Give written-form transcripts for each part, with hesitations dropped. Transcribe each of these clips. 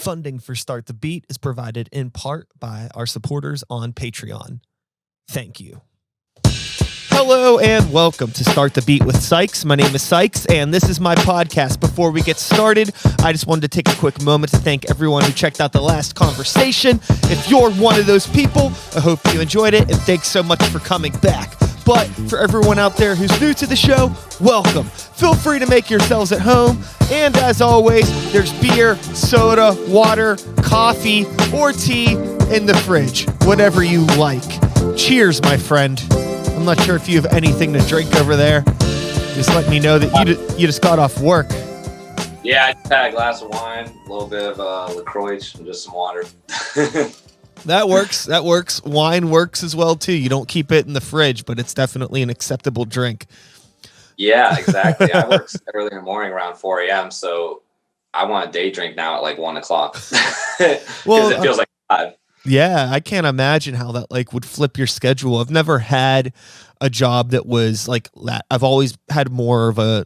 Funding for Start the Beat is provided in part by our supporters on Patreon. Thank you. Hello and welcome to Start the Beat with Sykes. My name is Sykes and this is my podcast. Before we get started, I just wanted to take a quick moment to thank everyone who checked out the last conversation. If you're one of those people, I hope you enjoyed it and thanks so much for coming back. But for everyone out there who's new to the show, welcome. Feel free to make yourselves at home. And as always, there's beer, soda, water, coffee, or tea in the fridge, whatever you like. Cheers, my friend. I'm not sure if you have anything to drink over there. Just let me know that you just got off work. Yeah, I just had a glass of wine, a little bit of LaCroix, and just some water. That works. Wine works as well, too. You don't keep it in the fridge, but it's definitely an acceptable drink. Yeah, exactly. I work early in the morning around 4 a.m., so I want a day drink now at like 1 o'clock. Because it feels like 5. Yeah, I can't imagine how that would flip your schedule. I've never had a job that was like that. I've always had more of a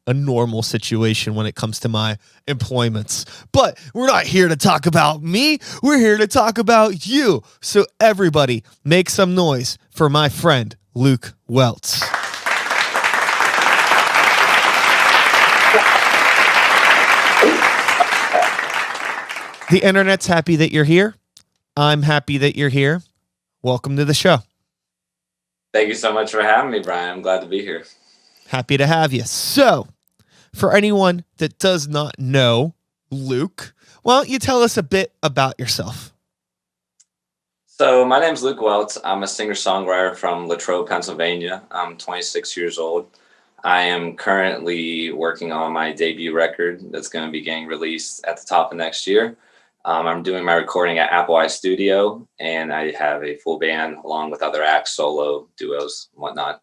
normal situation when it comes to my employments. But we're not here to talk about me. We're here to talk about you. So everybody make some noise for my friend, Luke Weltz. The internet's happy that you're here. I'm happy that you're here. Welcome to the show. Thank you so much for having me, Brian. I'm glad to be here. Happy to have you. So, for anyone that does not know Luke, why don't you tell us a bit about yourself? So, my name's Luke Weltz. I'm a singer-songwriter from Latrobe, Pennsylvania. I'm 26 years old. I am currently working on my debut record that's going to be getting released at the top of next year. I'm doing my recording at Apple I Studio, and I have a full band along with other acts, solo, duos, and whatnot.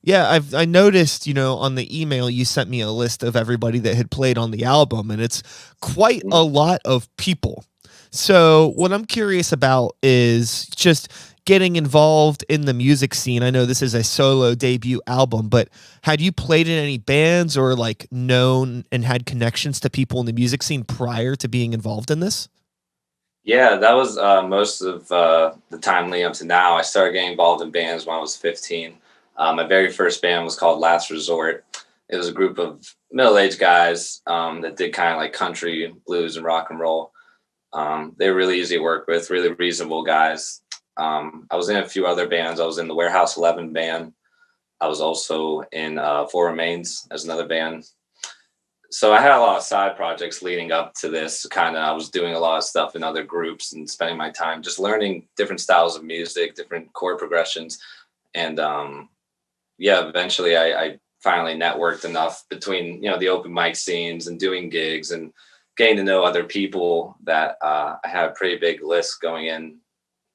Yeah, I noticed, on the email you sent me a list of everybody that had played on the album, and it's quite a lot of people. So what I'm curious about is just getting involved in the music scene. I know this is a solo debut album, but had you played in any bands or known and had connections to people in the music scene prior to being involved in this? Yeah, that was most of the time leading up to now. I started getting involved in bands when I was 15. My very first band was called Last Resort. It was a group of middle-aged guys that did kind of like country, blues, and rock and roll. They were really easy to work with, really reasonable guys. I was in a few other bands. I was in the Warehouse 11 band. I was also in Four Remains as another band. So I had a lot of side projects leading up to this. I was doing a lot of stuff in other groups and spending my time just learning different styles of music, different chord progressions. And eventually I finally networked enough between, the open mic scenes and doing gigs and getting to know other people that I had a pretty big list going in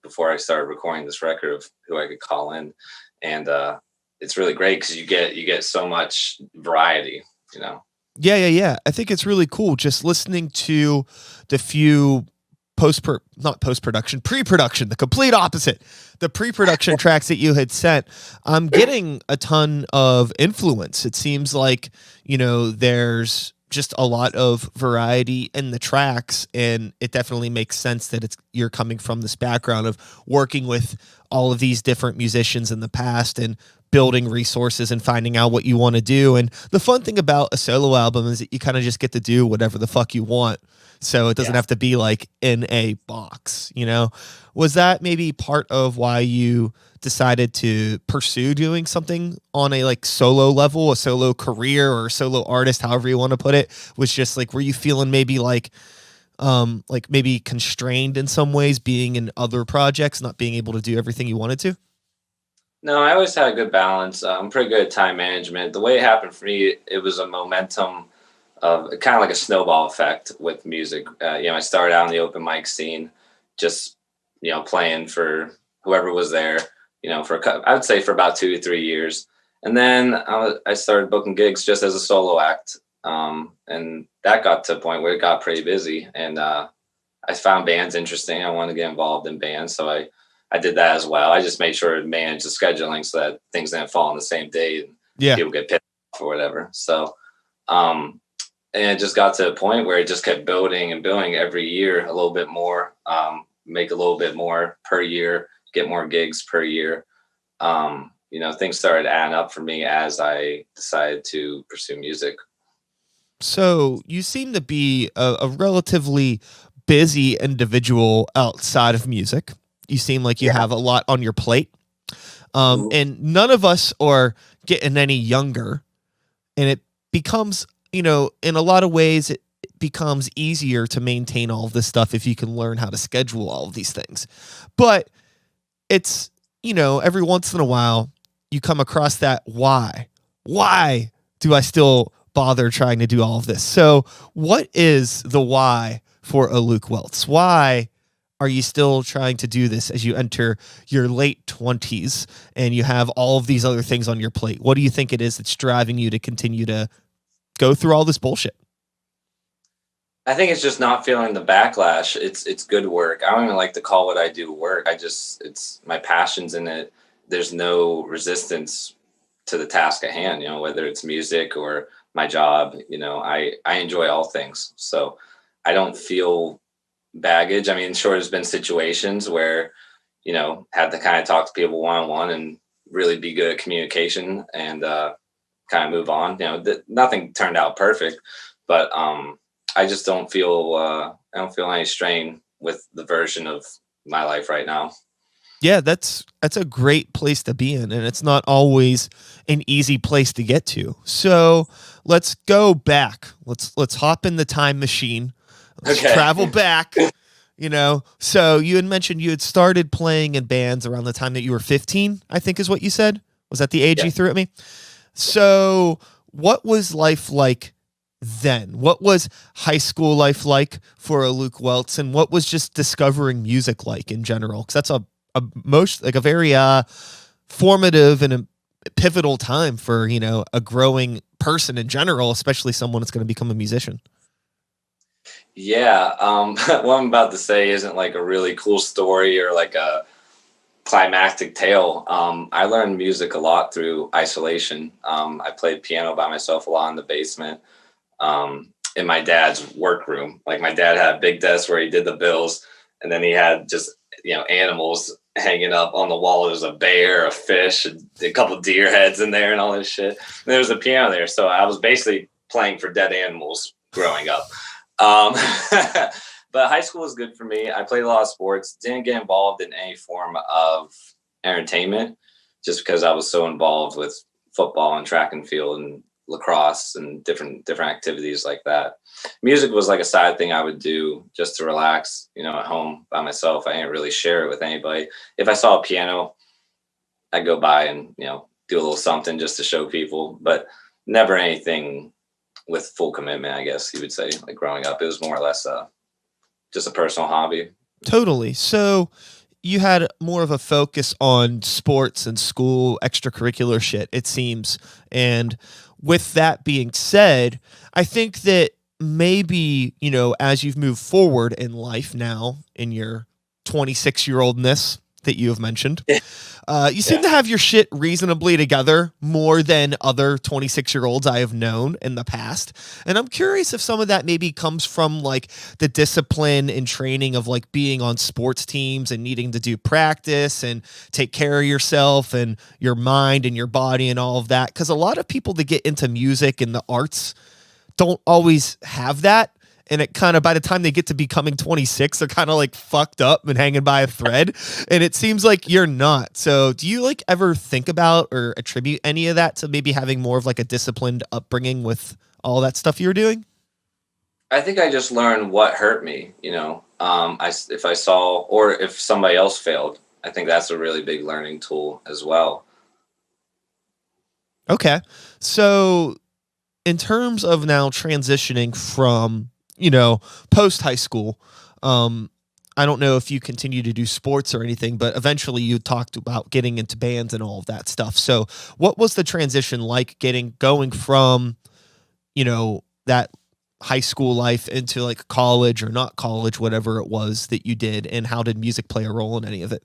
before I started recording this record of who I could call in. And it's really great because you get so much variety, Yeah. I think it's really cool just listening to the few pre-production, the complete opposite, the pre-production tracks that you had sent. I'm getting a ton of influence. It seems like, there's just a lot of variety in the tracks, and it definitely makes sense that you're coming from this background of working with all of these different musicians in the past and building resources and finding out what you want to do. And the fun thing about a solo album is that you kind of just get to do whatever the fuck you want. So it doesn't have to be in a box, Was that maybe part of why you decided to pursue doing something on a solo level, a solo career or a solo artist, however you want to put it? Was just were you feeling maybe maybe constrained in some ways being in other projects, not being able to do everything you wanted to? No, I always had a good balance. I'm pretty good at time management. The way it happened for me, it was a momentum of kind of like a snowball effect with music. I started out in the open mic scene, just, playing for whoever was there, I would say for about 2 to 3 years. And then I started booking gigs just as a solo act. And that got to a point where it got pretty busy. And I found bands interesting. I wanted to get involved in bands. So I did that as well. I just made sure to manage the scheduling so that things didn't fall on the same day and people get pissed off or whatever. So And it just got to a point where it just kept building and building every year a little bit more, make a little bit more per year, get more gigs per year. Things started adding up for me as I decided to pursue music. So you seem to be a relatively busy individual outside of music. You seem like you Yeah. have a lot on your plate. Mhm. And none of us are getting any younger. And it becomes, in a lot of ways, it becomes easier to maintain all of this stuff if you can learn how to schedule all of these things. But it's, every once in a while, you come across that why. Why do I still bother trying to do all of this? So, what is the why for a Luke Weltz? Why are you still trying to do this as you enter your late 20s and you have all of these other things on your plate? What do you think it is that's driving you to continue to go through all this bullshit? I think it's just not feeling the backlash. It's good work. I don't even like to call what I do work. It's my passions in it. There's no resistance to the task at hand, whether it's music or my job. I enjoy all things. So I don't feel baggage. I mean, sure, there's been situations where, had to kind of talk to people one on one and really be good at communication and kind of move on. Nothing turned out perfect, but I just I don't feel any strain with the version of my life right now. Yeah, that's a great place to be in, and it's not always an easy place to get to. So let's go back. Let's hop in the time machine. Let's Okay. travel back. So you had mentioned you had started playing in bands around the time that you were 15, I think is what you said. Was that the age Yeah. you threw at me? So what was life like then? What was high school life like for a Luke Weltz, and what was just discovering music like in general? Because that's a most like a very formative and a pivotal time for a growing person in general, especially someone that's going to become a musician. Yeah. What I'm about to say isn't like a really cool story or like a climactic tale. I learned music a lot through isolation. I played piano by myself a lot in the basement, in my dad's workroom. Like my dad had a big desk where he did the bills, and then he had just animals hanging up on the wall. There's a bear, a fish, a couple deer heads in there, and all this shit. And there was a piano there, so I was basically playing for dead animals growing up. Um, but high school was good for me. I played a lot of sports. Didn't get involved in any form of entertainment, just because I was so involved with football and track and field and lacrosse and different activities like that. Music was like a side thing I would do just to relax, at home by myself. I didn't really share it with anybody. If I saw a piano, I'd go by and do a little something just to show people, but never anything with full commitment, I guess you would say. Like growing up, it was more or less just a personal hobby. Totally. So you had more of a focus on sports and school extracurricular shit, it seems. And with that being said, I think that maybe, as you've moved forward in life now in your 26-year-oldness that you have mentioned, you seem Yeah. to have your shit reasonably together more than other 26-year-olds I have known in the past. And I'm curious if some of that maybe comes from like the discipline and training of like being on sports teams and needing to do practice and take care of yourself and your mind and your body and all of that. Because a lot of people that get into music and the arts don't always have that. And it kind of, by the time they get to becoming 26, they're kind of like fucked up and hanging by a thread. And it seems like you're not. So do you like ever think about or attribute any of that to maybe having more of like a disciplined upbringing with all that stuff you were doing? I think I just learned what hurt me. If I saw or if somebody else failed, I think that's a really big learning tool as well. Okay. So in terms of now transitioning from, post high school, um, I don't know if you continue to do sports or anything, but eventually you talked about getting into bands and all of that stuff. So what was the transition like going from, that high school life into like college or not college, whatever it was that you did, and how did music play a role in any of it?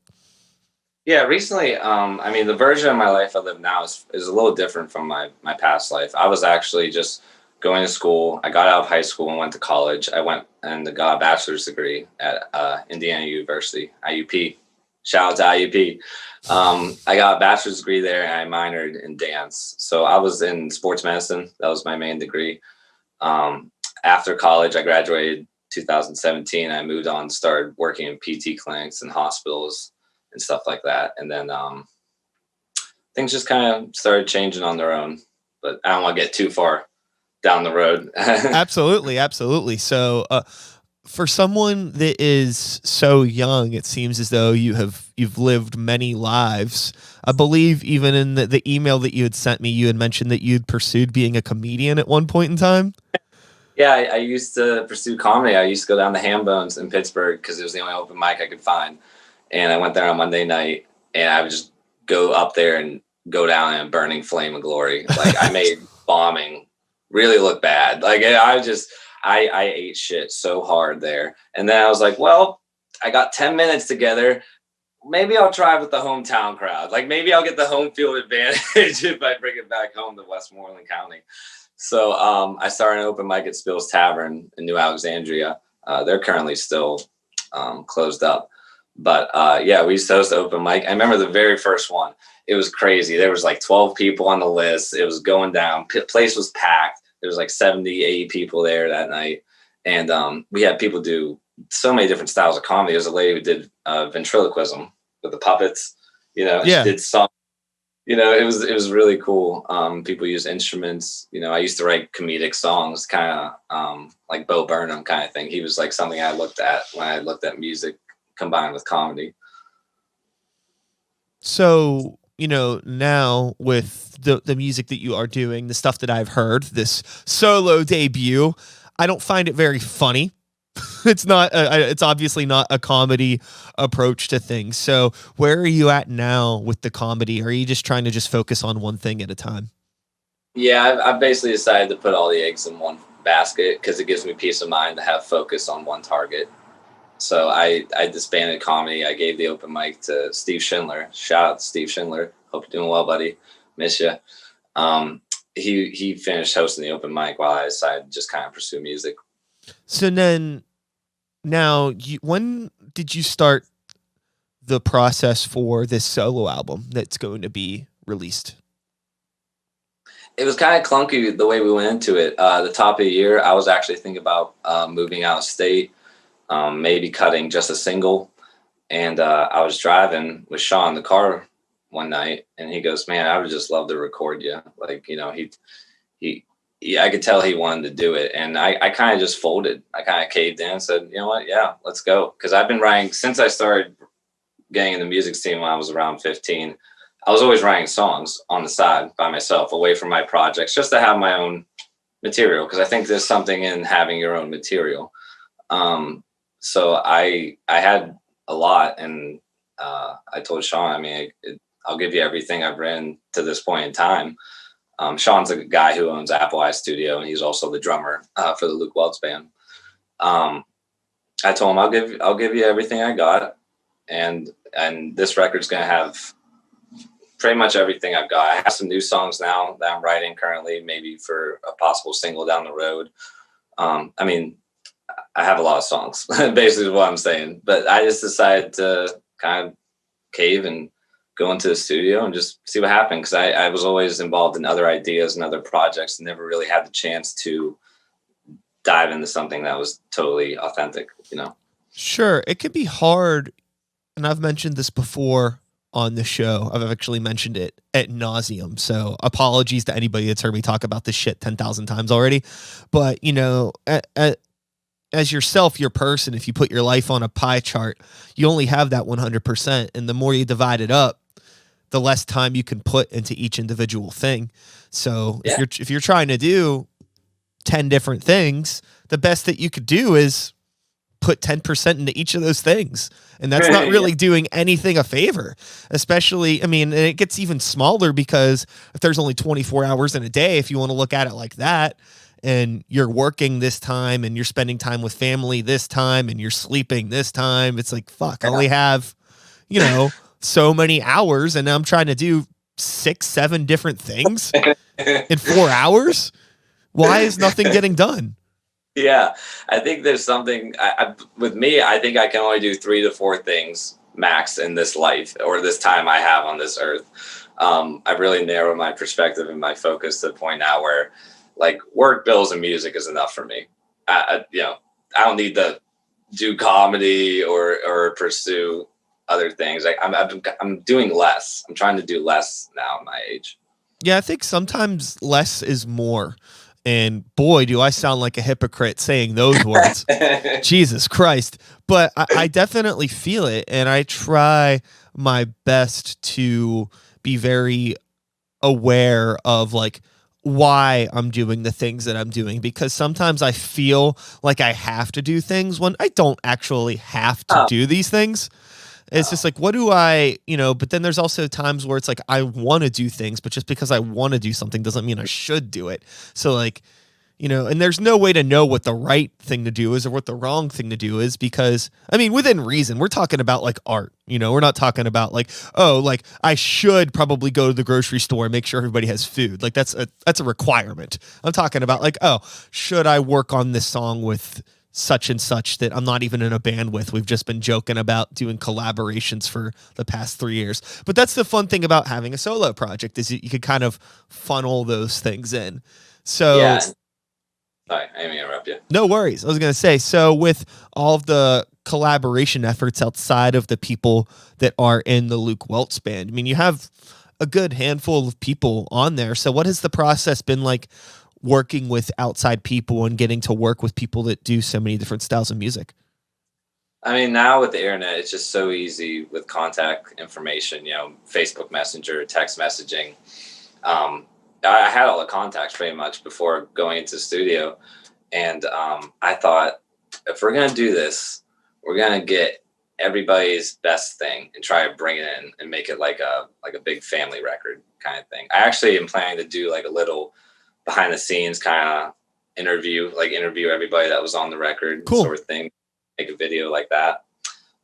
Yeah, recently, I mean, the version of my life I live now is a little different from my past life. I was actually just going to school. I got out of high school and went to college. I went and got a bachelor's degree at Indiana University, IUP. Shout out to IUP. I got a bachelor's degree there and I minored in dance. So I was in sports medicine. That was my main degree. After college, I graduated 2017. I moved on, started working in PT clinics and hospitals and stuff like that. And then things just kind of started changing on their own. But I don't want to get too far down the road. Absolutely. So for someone that is so young, it seems as though you've lived many lives. I believe even in the email that you had sent me, you had mentioned that you'd pursued being a comedian at one point in time. Yeah, I used to pursue comedy. I used to go down to Hambones in Pittsburgh because it was the only open mic I could find. And I went there on Monday night and I would just go up there and go down in a burning flame of glory. Like I made bombing really look bad. Like I ate shit so hard there. And then I was like, well, I got 10 minutes together. Maybe I'll try with the hometown crowd. Like maybe I'll get the home field advantage if I bring it back home to Westmoreland County. So I started an open mic at Spill's Tavern in New Alexandria. They're currently still closed up. But yeah, we used to host open mic. I remember the very first one. It was crazy. There was like 12 people on the list. It was going down. Place was packed. There was like 70, 80 people there that night. And we had people do so many different styles of comedy. There was a lady who did ventriloquism with the puppets. You know, yeah. She did some. You know, it was really cool. People use instruments. You know, I used to write comedic songs, kind of like Bo Burnham kind of thing. He was like something I looked at when I looked at music combined with comedy. So, you know, now with the music that you are doing, the stuff that I've heard, this solo debut, I don't find it very funny. It's not, it's obviously not a comedy approach to things. So where are you at now with the comedy? Are you just trying to just focus on one thing at a time? Yeah, I've basically decided to put all the eggs in one basket because it gives me peace of mind to have focus on one target. So I disbanded comedy. I gave the open mic to Steve Schindler. Shout out to Steve Schindler. Hope you're doing well, buddy. Miss you. He finished hosting the open mic while I decided to just kind of pursue music. So then, now, when did you start the process for this solo album that's going to be released? It was kind of clunky the way we went into it. The top of the year, I was actually thinking about moving out of state. Maybe cutting just a single. And I was driving with Sean in the car one night and he goes, man, I would just love to record you. Like, you know, I could tell he wanted to do it. And I kind of just folded. I kind of caved in and said, you know what? Yeah, let's go. Cause I've been writing since I started getting in the music scene when I was around 15. I was always writing songs on the side by myself away from my projects just to have my own material. Cause I think there's something in having your own material. So I had a lot and I told Sean, I mean, I'll give you everything I've written to this point in time. Sean's a guy who owns Apple I Studio and he's also the drummer for the Luke Weltz band. I told him I'll give you everything I got and this record's going to have pretty much everything I've got. I have some new songs now that I'm writing currently, maybe for a possible single down the road. I mean, I have a lot of songs, basically what I'm saying. But I just decided to kind of cave and go into the studio and just see what happened. Because I was always involved in other ideas and other projects and never really had the chance to dive into something that was totally authentic, you know? Sure. It can be hard. And I've mentioned this before on the show. I've actually mentioned it ad nauseum. So apologies to anybody that's heard me talk about this shit 10,000 times already. But, you know, as yourself, your person, if you put your life on a pie chart, you only have that 100%. And the more you divide it up, the less time you can put into each individual thing. So yeah. if you're trying to do 10 different things, the best that you could do is put 10% into each of those things. And that's not really doing anything a favor, especially, I mean, and it gets even smaller because if there's only 24 hours in a day, if you want to look at it like that, and you're working this time and you're spending time with family this time and you're sleeping this time, it's like, fuck, I only have, you know, so many hours and I'm trying to do 6-7 different things in 4 hours. Why is nothing getting done? Yeah, I think there's something with me. I think I can only do 3 to 4 things max in this life or this time I have on this earth. I've really narrowed my perspective and my focus to the point now where, like, work, bills, and music is enough for me. I don't need to do comedy or pursue other things. Like I'm doing less. I'm trying to do less now at my age. Yeah, I think sometimes less is more. And boy, do I sound like a hypocrite saying those words. Jesus Christ. But I definitely feel it. And I try my best to be very aware of like why I'm doing the things that I'm doing, because sometimes I feel like I have to do things when I don't actually have to Oh, do these things. It's just like, what do but then there's also times where it's like, I want to do things, but just because I want to do something doesn't mean I should do it. So like, and there's no way to know what the right thing to do is or what the wrong thing to do is, because I mean, within reason, we're talking about like art, we're not talking about like, oh, like I should probably go to the grocery store and make sure everybody has food. Like that's a requirement. I'm talking about like, oh, should I work on this song with such and such that I'm not even in a band with? We've just been joking about doing collaborations for the past 3 years. But that's the fun thing about having a solo project, is you could kind of funnel those things in. So yeah. Sorry, I didn't mean to interrupt you. no worries. I was going to say, so with all of the collaboration efforts outside of the people that are in the Luke Weltz band, I mean, you have a good handful of people on there. So what has the process been like working with outside people and getting to work with people that do so many different styles of music? I mean, now with the internet, it's just so easy with contact information, Facebook Messenger, text messaging. I had all the contacts pretty much before going into the studio. And I thought, if we're going to do this, we're going to get everybody's best thing and try to bring it in and make it like a big family record kind of thing. I actually am planning to do like a little behind the scenes kind of interview everybody that was on the record. Cool. Sort of thing, make a video like that.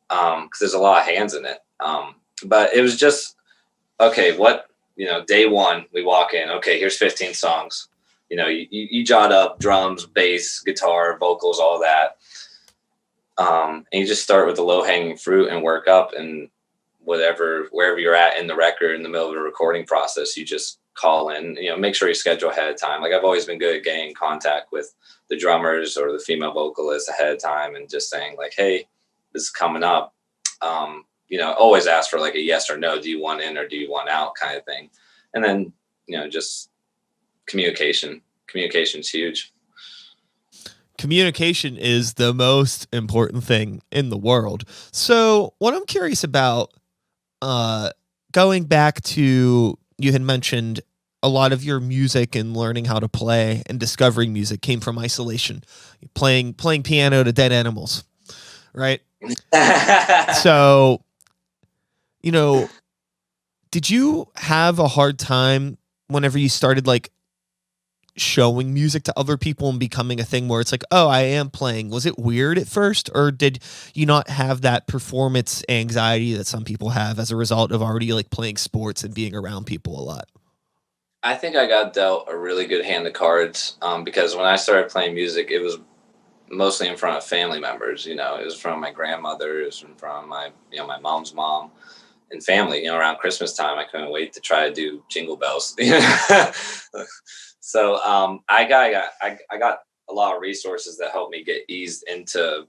Because there's a lot of hands in it. But it was just, okay, day one, we walk in, okay, here's 15 songs. You jot up drums, bass, guitar, vocals, all that. And you just start with the low hanging fruit and work up, and wherever you're at in the record, in the middle of the recording process, you just call in, make sure you schedule ahead of time. Like I've always been good at getting in contact with the drummers or the female vocalists ahead of time and just saying like, hey, this is coming up. Always ask for like a yes or no. Do you want in or do you want out kind of thing? And then, just communication. Communication's huge. Communication is the most important thing in the world. So what I'm curious about, going back to, you had mentioned a lot of your music and learning how to play and discovering music came from isolation, playing piano to dead animals, right? So, did you have a hard time whenever you started like showing music to other people and becoming a thing where it's like, oh, I am playing? Was it weird at first, or did you not have that performance anxiety that some people have as a result of already like playing sports and being around people a lot? I think I got dealt a really good hand of cards, because when I started playing music, it was mostly in front of family members. It was from my grandmother, it was from my my mom's mom and family. Around Christmas time, I couldn't wait to try to do Jingle Bells. So I got a lot of resources that helped me get eased into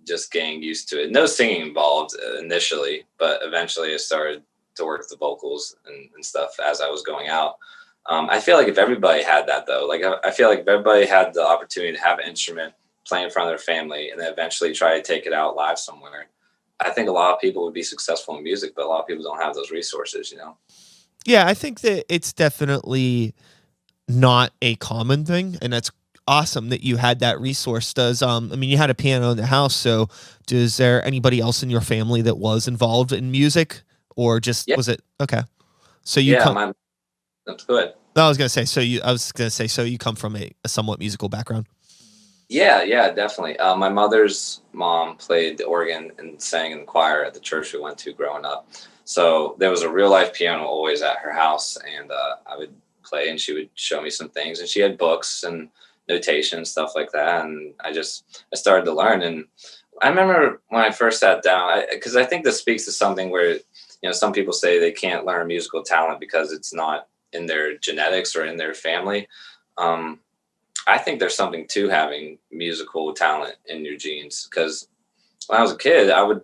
just getting used to it. No singing involved initially, but eventually I started to work the vocals and stuff as I was going out. I feel like if everybody had that though, like I feel like if everybody had the opportunity to have an instrument, play in front of their family, and then eventually try to take it out live somewhere, I think a lot of people would be successful in music, but a lot of people don't have those resources. Yeah, I think that it's definitely not a common thing, and that's awesome that you had that resource. You had a piano in the house, so does there anybody else in your family that was involved in music, or just Yeah. was it okay? So you Yeah, come. that's good. No, I was gonna say. So you come from a somewhat musical background. Yeah, definitely. My mother's mom played the organ and sang in the choir at the church we went to growing up. So there was a real life piano always at her house, and I would play, and she would show me some things. And she had books, and notation, stuff like that. And I started to learn. And I remember when I first sat down, because I think this speaks to something where, some people say they can't learn musical talent because it's not in their genetics or in their family. I think there's something to having musical talent in your genes, because when I was a kid, I would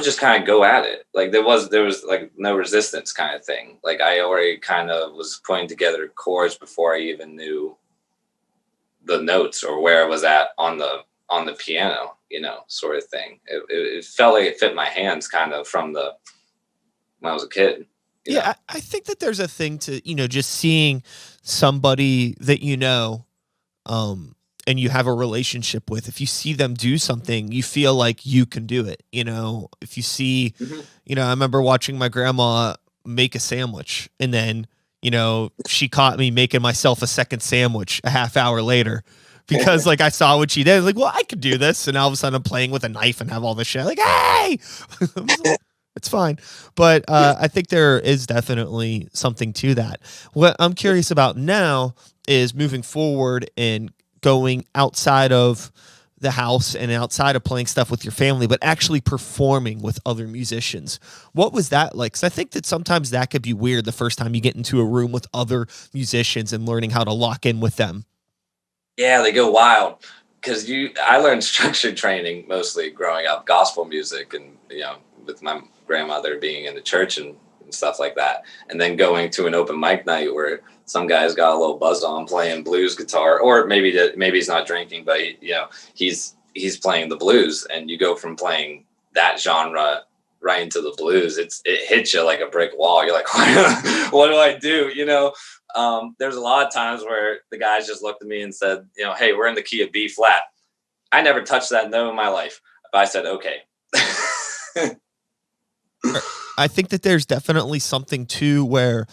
just kind of go at it. Like there was like no resistance kind of thing. Like I already kind of was putting together chords before I even knew the notes or where I was at on the piano, sort of thing. It felt like it fit my hands kind of from when I was a kid. Yeah, I think that there's a thing to, just seeing somebody that and you have a relationship with. If you see them do something, you feel like you can do it. If you see, I remember watching my grandma make a sandwich, and then, she caught me making myself a second sandwich a half hour later because like I saw what she did. I was like, well, I could do this. And all of a sudden I'm playing with a knife and have all this shit. Like, hey, it's fine. But I think there is definitely something to that. What I'm curious about now is moving forward and going outside of the house and outside of playing stuff with your family, but actually performing with other musicians. What was that like? Because I think that sometimes that could be weird the first time you get into a room with other musicians and learning how to lock in with them. Yeah, they go wild. Because I learned structured training mostly growing up, gospel music, and with my grandmother being in the church and stuff like that, and then going to an open mic night where some guy's got a little buzz on playing blues guitar, or maybe he's not drinking, but he's playing the blues, and you go from playing that genre right into the blues. It hits you like a brick wall. You're like, what do I do? There's a lot of times where the guys just looked at me and said, hey, we're in the key of B flat. I never touched that note in my life. But I said, okay. I think that there's definitely something too where,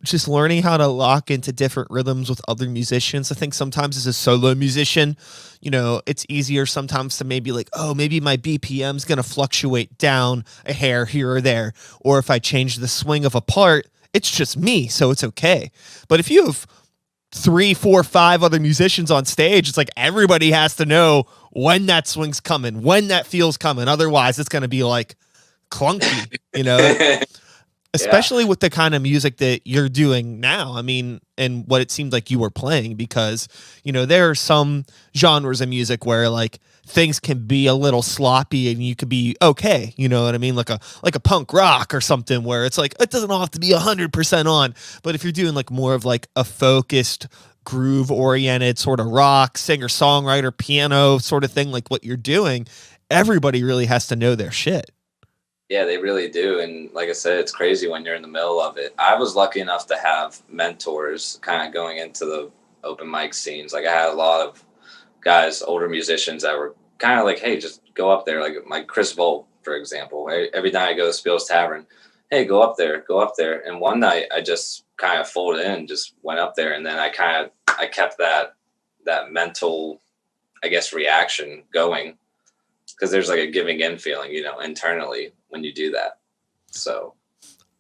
just learning how to lock into different rhythms with other musicians. I think sometimes as a solo musician, it's easier sometimes to maybe like, oh, maybe my BPM's going to fluctuate down a hair here or there. Or if I change the swing of a part, it's just me, so it's okay. But if you have 3, 4, 5 other musicians on stage, it's like everybody has to know when that swing's coming, when that feel's coming. Otherwise, it's going to be like clunky, especially with the kind of music that you're doing now. I mean, and what it seemed like you were playing, because, there are some genres of music where like things can be a little sloppy and you could be okay. You know what I mean? Like a punk rock or something where it's like, it doesn't have to be 100% on, but if you're doing like more of like a focused groove oriented sort of rock, singer, songwriter, piano sort of thing, like what you're doing, everybody really has to know their shit. Yeah, they really do. And like I said, it's crazy when you're in the middle of it. I was lucky enough to have mentors kind of going into the open mic scenes. Like I had a lot of guys, older musicians that were kind of like, hey, just go up there. Like Chris Volt, for example. Every night I go to Spiel's Tavern, hey, go up there. And one night I just kind of folded in, just went up there. And then I kept that mental, I guess, reaction going. Because there's like a giving in feeling, internally when you do that. So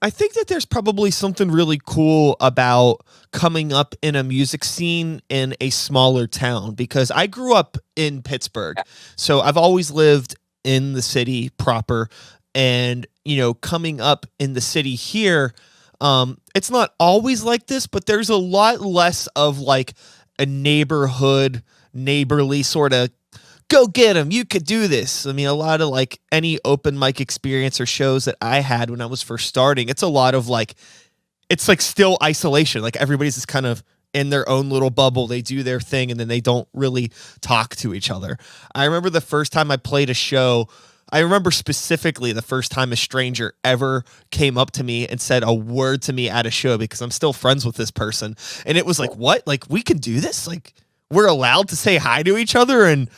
I think that there's probably something really cool about coming up in a music scene in a smaller town, because I grew up in Pittsburgh. So I've always lived in the city proper, and, coming up in the city here, it's not always like this, but there's a lot less of like a neighborly sort of go get him, you could do this. I mean, a lot of like any open mic experience or shows that I had when I was first starting, it's a lot of like, it's like still isolation. Like everybody's just kind of in their own little bubble. They do their thing and then they don't really talk to each other. I remember the first time I played a show, I remember specifically the first time a stranger ever came up to me and said a word to me at a show, because I'm still friends with this person. And it was like, what? Like, we can do this? Like, we're allowed to say hi to each other and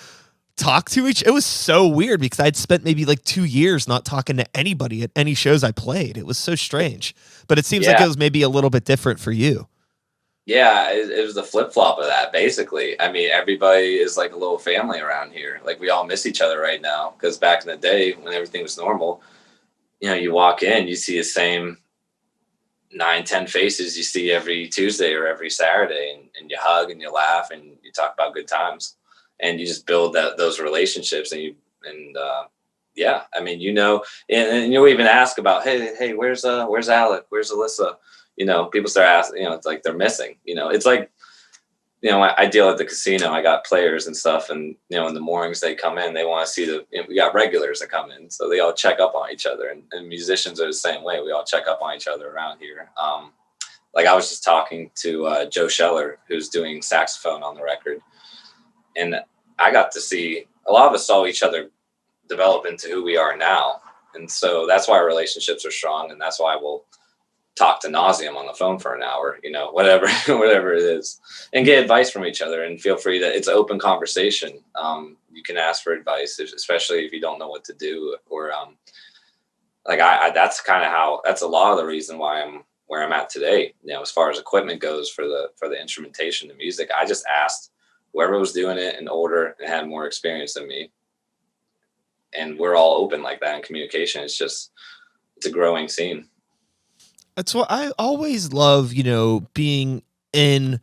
talk to each. It was so weird because I'd spent maybe like 2 years not talking to anybody at any shows I played. It was so strange, but it seems like it was maybe a little bit different for you. Yeah, it was the flip flop of that, basically. I mean, everybody is like a little family around here. Like we all miss each other right now, because back in the day when everything was normal, you walk in, you see the same 9, 10 faces you see every Tuesday or every Saturday, and you hug and you laugh and you talk about good times, and you just build those relationships, yeah, I mean, and you'll even ask about, hey, where's Alec? Where's Alyssa? People start asking, it's like they're missing, it's like, I deal at the casino. I got players and stuff, and in the mornings they come in, they want to see we got regulars that come in, so they all check up on each other, and musicians are the same way. We all check up on each other around here. Like I was just talking to Joe Scheller, who's doing saxophone on the record, and I got to see a lot of us saw each other develop into who we are now, and so that's why our relationships are strong, and that's why we'll talk to nauseum on the phone for an hour, whatever, whatever it is, and get advice from each other. And feel free it's an open conversation. You can ask for advice, especially if you don't know what to do, or that's that's a lot of the reason why I'm where I'm at today. As far as equipment goes for the instrumentation, the music, I just asked whoever was doing it and older and had more experience than me. And we're all open like that in communication. It's a growing scene. That's what I always love, being in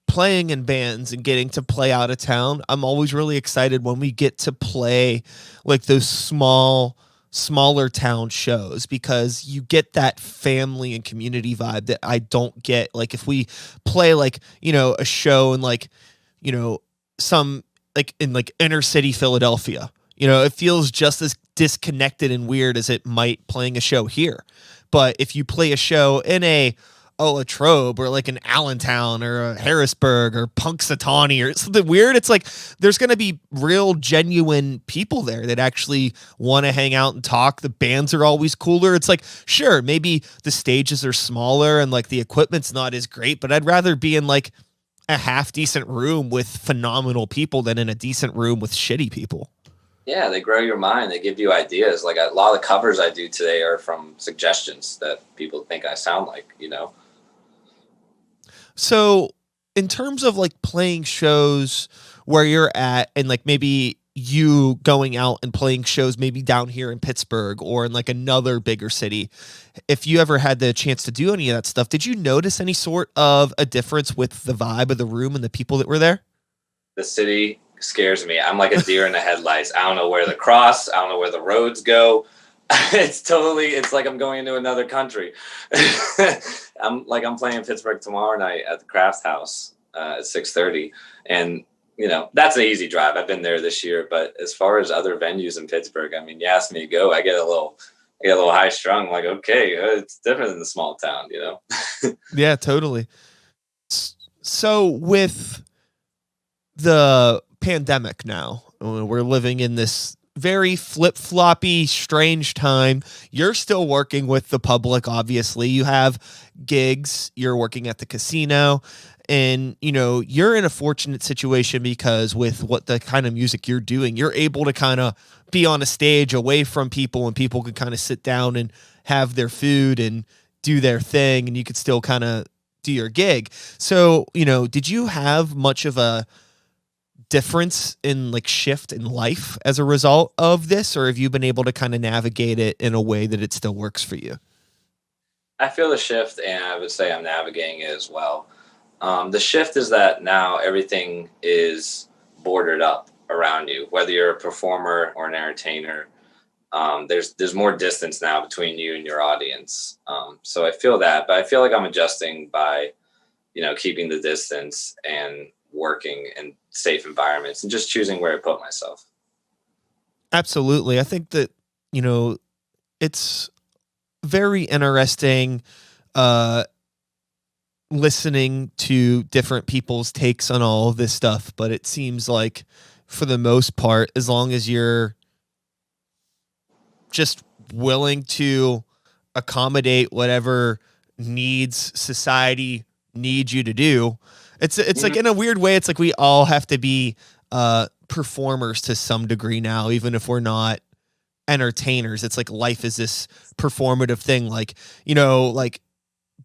playing in bands and getting to play out of town. I'm always really excited when we get to play like those smaller town shows, because you get that family and community vibe that I don't get. Like if we play like, a show in like, some like in like inner city Philadelphia, it feels just as disconnected and weird as it might playing a show here. But if you play a show in a Latrobe or like an Allentown or a Harrisburg or Punxsutawney or something weird, it's like there's going to be real genuine people there that actually want to hang out and talk. The bands are always cooler. It's like, sure, maybe the stages are smaller and like the equipment's not as great, but I'd rather be in like a half decent room with phenomenal people than in a decent room with shitty people. Yeah, they grow your mind. They give you ideas. Like a lot of the covers I do today are from suggestions that people think I sound like, So in terms of like playing shows where you're at, and like maybe you going out and playing shows maybe down here in Pittsburgh or in like another bigger city, if you ever had the chance to do any of that stuff, did you notice any sort of a difference with the vibe of the room and the people that were there? The city scares me. I'm like a deer in the headlights. I don't know where to cross. I don't know where the roads go. It's like I'm going into another country. I'm playing in Pittsburgh tomorrow night at the Craft House at 6:30. And, that's an easy drive. I've been there this year. But as far as other venues in Pittsburgh, I mean, you ask me to go, I get a little high strung. I'm like, okay, it's different than the small town, Yeah, totally. So with the pandemic now, we're living in this very flip-floppy, strange time. You're still working with the public, obviously. You have gigs, you're working at the casino, and you're in a fortunate situation because with what the kind of music you're doing, you're able to kind of be on a stage away from people, and people can kind of sit down and have their food and do their thing, and you could still kind of do your gig. So, did you have much of a difference in like shift in life as a result of this, or have you been able to kind of navigate it in a way that it still works for you? I feel the shift, and I would say I'm navigating it as well. The shift is that now everything is bordered up around you, whether you're a performer or an entertainer. There's more distance now between you and your audience. So I feel that, but I feel like I'm adjusting by, keeping the distance and working in safe environments and just choosing where to put myself. Absolutely. I think that, it's very interesting listening to different people's takes on all of this stuff, but it seems like for the most part, as long as you're just willing to accommodate whatever needs society needs you to do, it's like in a weird way, it's like we all have to be performers to some degree now, even if we're not entertainers. It's like life is this performative thing, like, like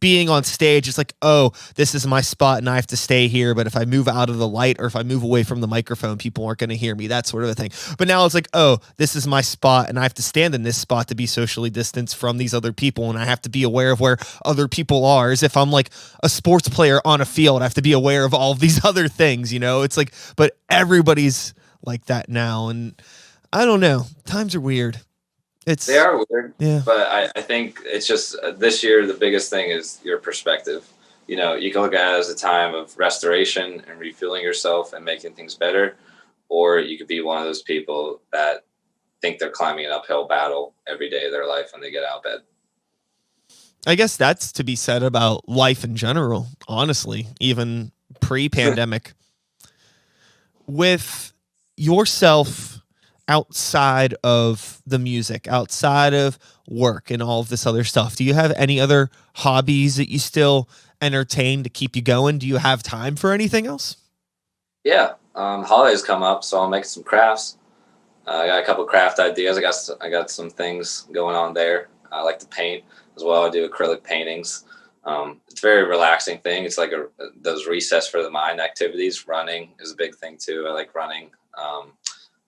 being on stage, it's like, oh, this is my spot and I have to stay here. But if I move out of the light or if I move away from the microphone, people aren't going to hear me, that sort of a thing. But now it's like, oh, this is my spot and I have to stand in this spot to be socially distanced from these other people. And I have to be aware of where other people are. As if I'm like a sports player on a field, I have to be aware of all of these other things, you know? It's like, but everybody's like that now. And I don't know. Times are weird. They are weird, yeah. But I think it's just this year, the biggest thing is your perspective. You know, you can look at it as a time of restoration and refueling yourself and making things better, or you could be one of those people that think they're climbing an uphill battle every day of their life when they get out of bed. I guess that's to be said about life in general, honestly, even pre-pandemic. With yourself outside of the music, outside of work and all of this other stuff, do you have any other hobbies that you still entertain to keep you going? Do you have time for anything else? Yeah. Holidays come up, so I'll make some crafts. I got a couple craft ideas. I got some things going on there. I like to paint as well. I do acrylic paintings. It's a very relaxing thing. It's like those recess for the mind activities. Running is a big thing too. I like running.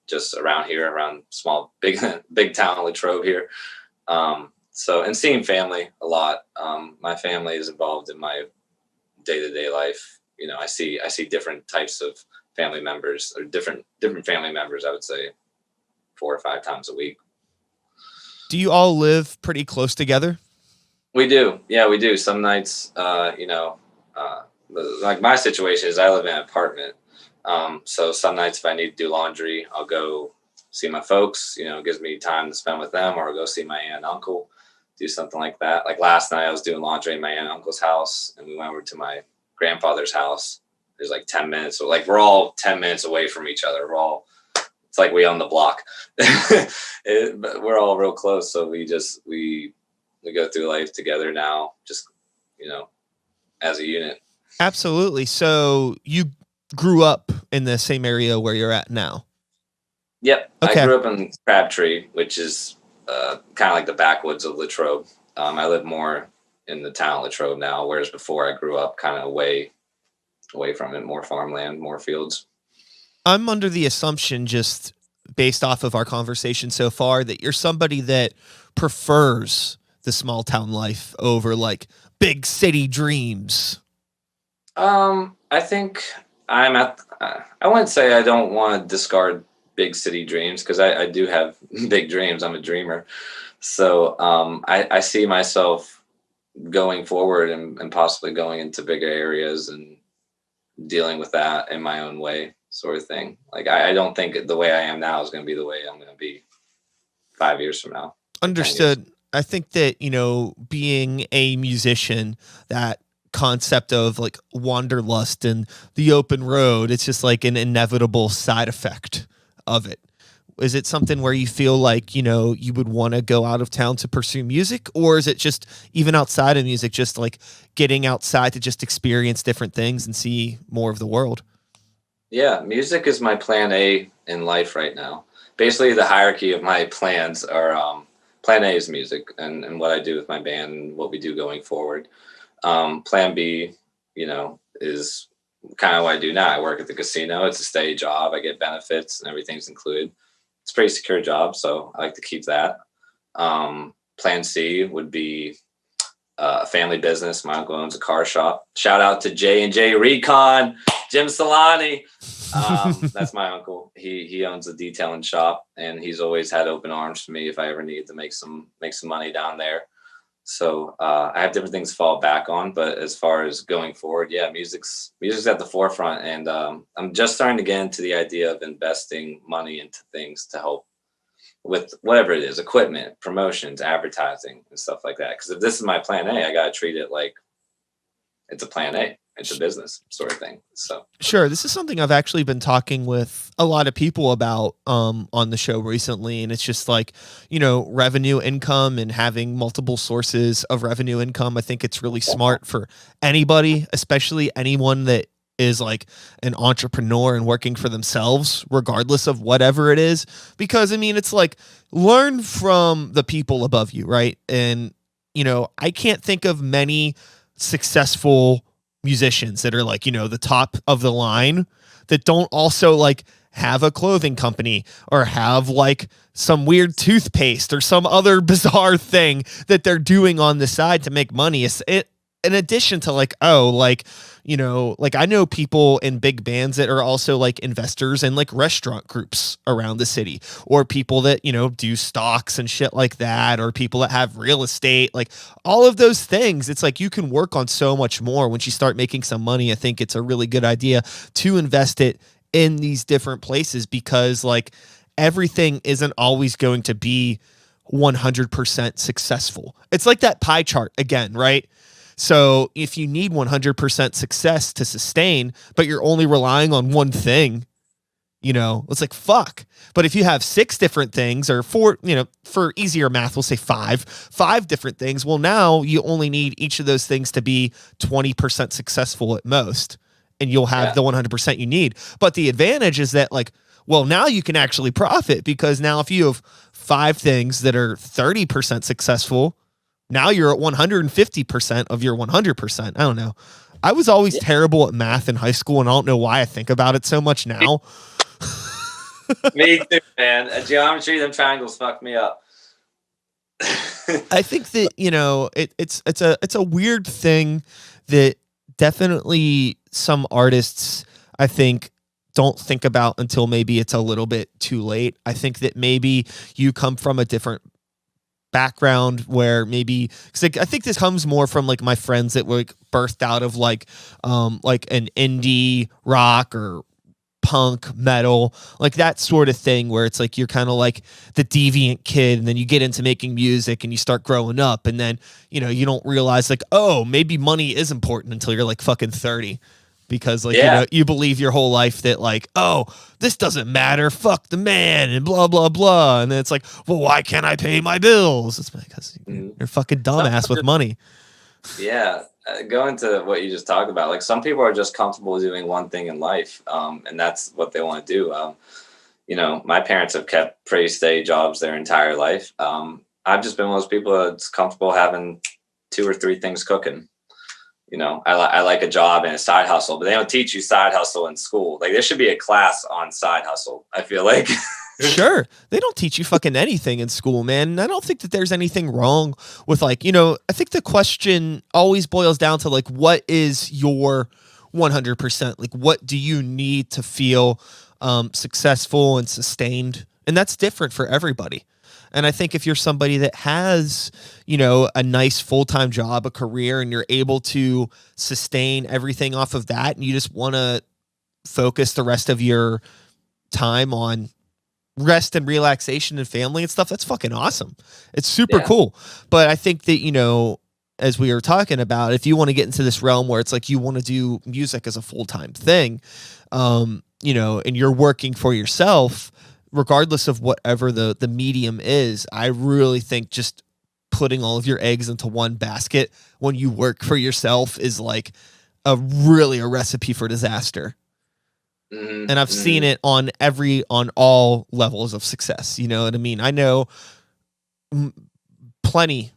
Just around here, around big town Latrobe here. And seeing family a lot. My family is involved in my day-to-day life. You know, I see different types of family members, or different family members, I would say 4 or 5 times a week. Do you all live pretty close together? We do. Yeah, we do. Some nights, like my situation is I live in an apartment. So some nights if I need to do laundry, I'll go see my folks, you know, it gives me time to spend with them, or I'll go see my aunt and uncle, do something like that. Like last night I was doing laundry in my aunt and uncle's house, and we went over to my grandfather's house. There's like 10 minutes. So like we're all 10 minutes away from each other. It's like we own the block. But we're all real close. So we go through life together now, just, you know, as a unit. Absolutely. So you grew up in the same area where you're at now? Yep. Okay. I grew up in Crabtree, which is kind of like the backwoods of Latrobe. I live more in the town of Latrobe now, whereas before I grew up kind of away from it, more farmland, more fields. I'm under the assumption, just based off of our conversation so far, that you're somebody that prefers the small town life over like big city dreams. I think I wouldn't say I don't want to discard big city dreams, because I do have big dreams. I'm a dreamer. So I see myself going forward and possibly going into bigger areas and dealing with that in my own way, sort of thing. Like I don't think the way I am now is going to be the way I'm going to be 5 years from now. Understood. I think that, you know, being a musician, that concept of like wanderlust and the open road, it's just like an inevitable side effect of it. Is it something where you feel like, you know, you would want to go out of town to pursue music, or is it just even outside of music, just like getting outside to just experience different things and see more of the world? Yeah, music is my plan A in life right now. Basically, the hierarchy of my plans are plan A is music and what I do with my band and what we do going forward. Plan B, you know, is kind of what I do now. I work at the casino. It's a steady job. I get benefits and everything's included. It's a pretty secure job, so I like to keep that. Plan C would be a family business. My uncle owns a car shop. Shout out to J&J Recon, Jim Solani. That's my uncle. He owns a detailing shop, and he's always had open arms for me if I ever needed to make some money down there. So I have different things to fall back on, but as far as going forward, yeah, music's at the forefront, and I'm just starting to get into the idea of investing money into things to help with whatever it is, equipment, promotions, advertising, and stuff like that. Because if this is my plan A, I got to treat it like it's a plan A. It's a business sort of thing. So sure. This is something I've actually been talking with a lot of people about on the show recently. And it's just like, you know, revenue income and having multiple sources of revenue income. I think it's really smart for anybody, especially anyone that is like an entrepreneur and working for themselves, regardless of whatever it is. Because I mean, it's like, learn from the people above you, right? And, you know, I can't think of many successful musicians that are like, the top of the line that don't also like have a clothing company or have like some weird toothpaste or some other bizarre thing that they're doing on the side to make money. In addition to like, like I know people in big bands that are also like investors in like restaurant groups around the city, or people that, do stocks and shit like that, or people that have real estate, like all of those things. It's like you can work on so much more once you start making some money. I think it's a really good idea to invest it in these different places, because like everything isn't always going to be 100% successful. It's like that pie chart again, right? So if you need 100% success to sustain, but you're only relying on one thing, it's like, fuck. But if you have 6 different things, or 4, for easier math, we'll say 5 different things. Well, now you only need each of those things to be 20% successful at most, and you'll have the 100% you need. But the advantage is that like, well, now you can actually profit, because now if you have 5 things that are 30% successful, now you're at 150% of your 100%. I don't know. I was always terrible at math in high school, and I don't know why I think about it so much now. Me too, man. Geometry, them triangles fucked me up. I think that, it's a weird thing that definitely some artists, I think, don't think about until maybe it's a little bit too late. I think that maybe you come from a different background where maybe, because I think this comes more from like my friends that were like birthed out of like an indie rock or punk metal, like that sort of thing, where it's like you're kind of like the deviant kid, and then you get into making music and you start growing up, and then you don't realize like, oh, maybe money is important until you're like fucking 30. Because like, you believe your whole life that like, oh, this doesn't matter, fuck the man, and blah, blah, blah. And then it's like, well, why can't I pay my bills? It's because you're fucking dumbass with money. Yeah. Going to what you just talked about, like some people are just comfortable doing one thing in life. And that's what they want to do. My parents have kept pretty steady jobs their entire life. I've just been one of those people that's comfortable having 2 or 3 things cooking. I like a job and a side hustle, but they don't teach you side hustle in school. Like there should be a class on side hustle, I feel like. Sure. They don't teach you fucking anything in school, man. And I don't think that there's anything wrong with like, I think the question always boils down to like, what is your 100%? Like, what do you need to feel successful and sustained? And that's different for everybody. And I think if you're somebody that has, a nice full-time job, a career, and you're able to sustain everything off of that, and you just want to focus the rest of your time on rest and relaxation and family and stuff, that's fucking awesome. It's super cool. But I think that, as we were talking about, if you want to get into this realm where it's like you want to do music as a full-time thing, and you're working for yourself, regardless of whatever the medium is, I really think just putting all of your eggs into one basket when you work for yourself is like a recipe for disaster. Mm-hmm. And I've seen it on all levels of success. You know what I mean? I know plenty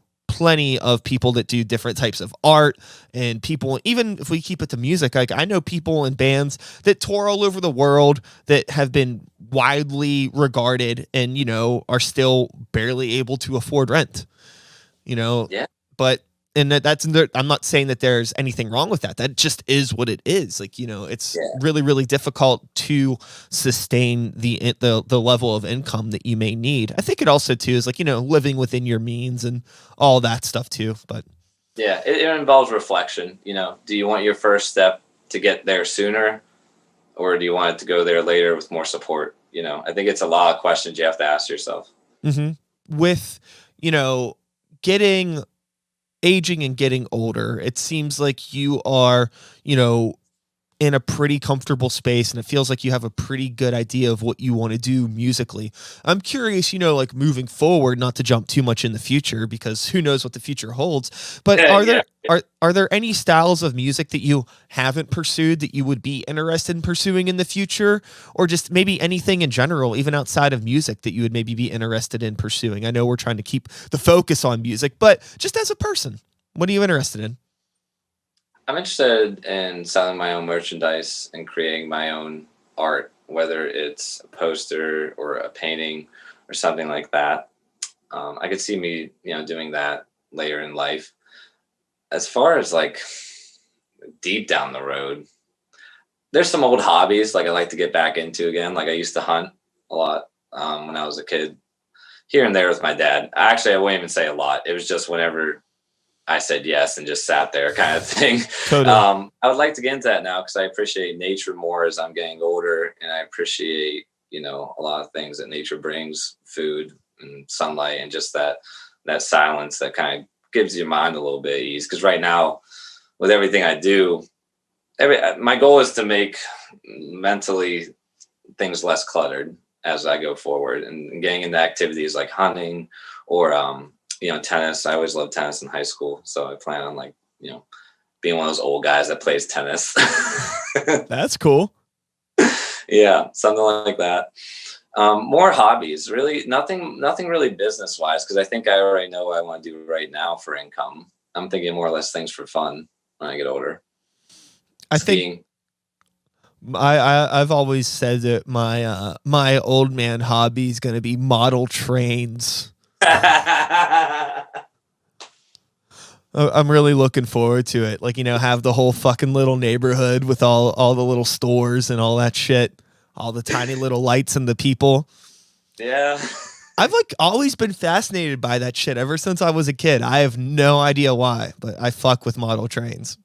of people that do different types of art, and people, even if we keep it to music, like I know people in bands that tour all over the world that have been widely regarded and, are still barely able to afford rent, but, and I'm not saying that there's anything wrong with that. That just is what it is. Like, it's really, really difficult to sustain the level of income that you may need. I think it also too is like, living within your means and all that stuff too. But yeah, it involves reflection. Do you want your first step to get there sooner, or do you want it to go there later with more support? I think it's a lot of questions you have to ask yourself. Mm-hmm. With, aging and getting older, it seems like you are, in a pretty comfortable space, and it feels like you have a pretty good idea of what you want to do musically. I'm curious, like moving forward, not to jump too much in the future, because who knows what the future holds, but are there any styles of music that you haven't pursued that you would be interested in pursuing in the future, or just maybe anything in general, even outside of music, that you would maybe be interested in pursuing? I know we're trying to keep the focus on music, but just as a person, what are you interested in? I'm interested in selling my own merchandise and creating my own art, whether it's a poster or a painting or something like that. I could see me, doing that later in life. As far as like deep down the road, there's some old hobbies like I like to get back into again. Like I used to hunt a lot when I was a kid, here and there with my dad. Actually, I wouldn't even say a lot. It was just whenever I said yes and just sat there kind of thing. Totally. I would like to get into that now because I appreciate nature more as I'm getting older, and I appreciate, a lot of things that nature brings, food and sunlight, and just that silence that kind of gives your mind a little bit of ease. Because right now, with everything I do, my goal is to make mentally things less cluttered as I go forward, and getting into activities like hunting or tennis. I always loved tennis in high school, so I plan on being one of those old guys that plays tennis. That's cool. Yeah, something like that. More hobbies, really nothing really business wise, because I think I already know what I want to do right now for income. I'm thinking more or less things for fun when I get older. I Skiing. think I've always said that my old man hobby is going to be model trains. I'm really looking forward to it. Like, have the whole fucking little neighborhood with all the little stores and all that shit, all the tiny little lights and the people. Yeah. I've always been fascinated by that shit ever since I was a kid. I have no idea why, but I fuck with model trains.